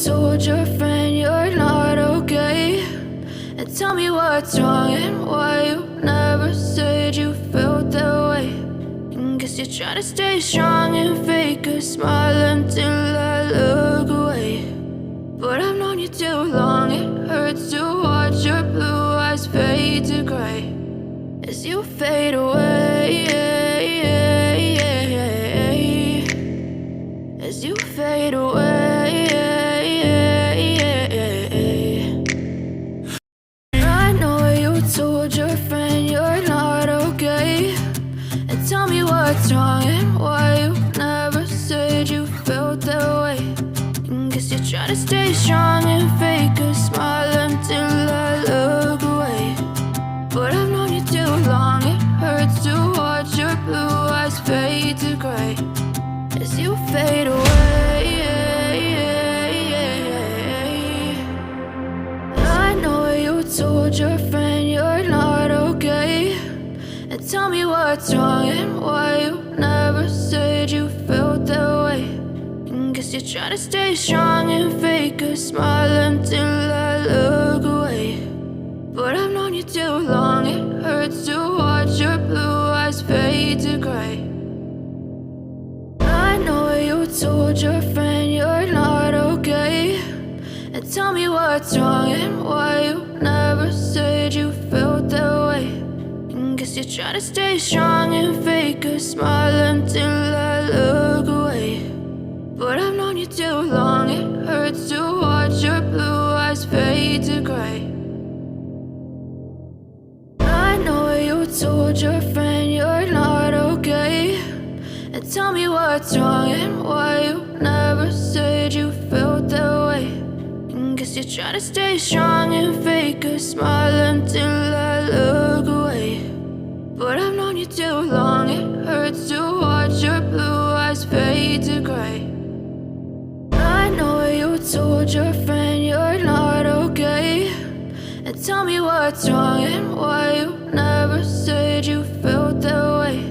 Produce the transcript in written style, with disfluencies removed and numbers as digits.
told your friend you're not okay. And tell me what's wrong and why you never said you felt that way. And guess you're trying to stay strong and fake a smile until I look away. But I've known you too long, it hurts to watch your blue eyes fade to gray as you fade away, as you fade away. I know you told your friend you're not okay. And tell me what's wrong and why you never said you felt that way. And guess you're trying to stay strong and fake a smile until I look away. But I've known you too long, it hurts to watch your blue eyes fade to gray as you fade away. I know you told your friend you're not okay. And tell me what's wrong and why you never said you felt that way. And guess you're trying to stay strong and fake a smile until I look away. But I've known you too long, it hurts to watch your blue eyes fade to gray. I know you told your friend you're not okay. And tell me what's wrong and why you never said you felt that way. And guess you're trying to stay strong and fake a smile until I look away. But I've known you too long, it hurts to watch your blue eyes fade to gray. I know you told your friend you're not okay. And tell me what's wrong and why you never said you felt that way. And guess you're trying to stay strong and fake a smile until I look away. But I've known you too long, it hurts to watch your blue eyes fade to gray. I know you told your friend you're not okay. And tell me what's wrong and why you never said you felt that way.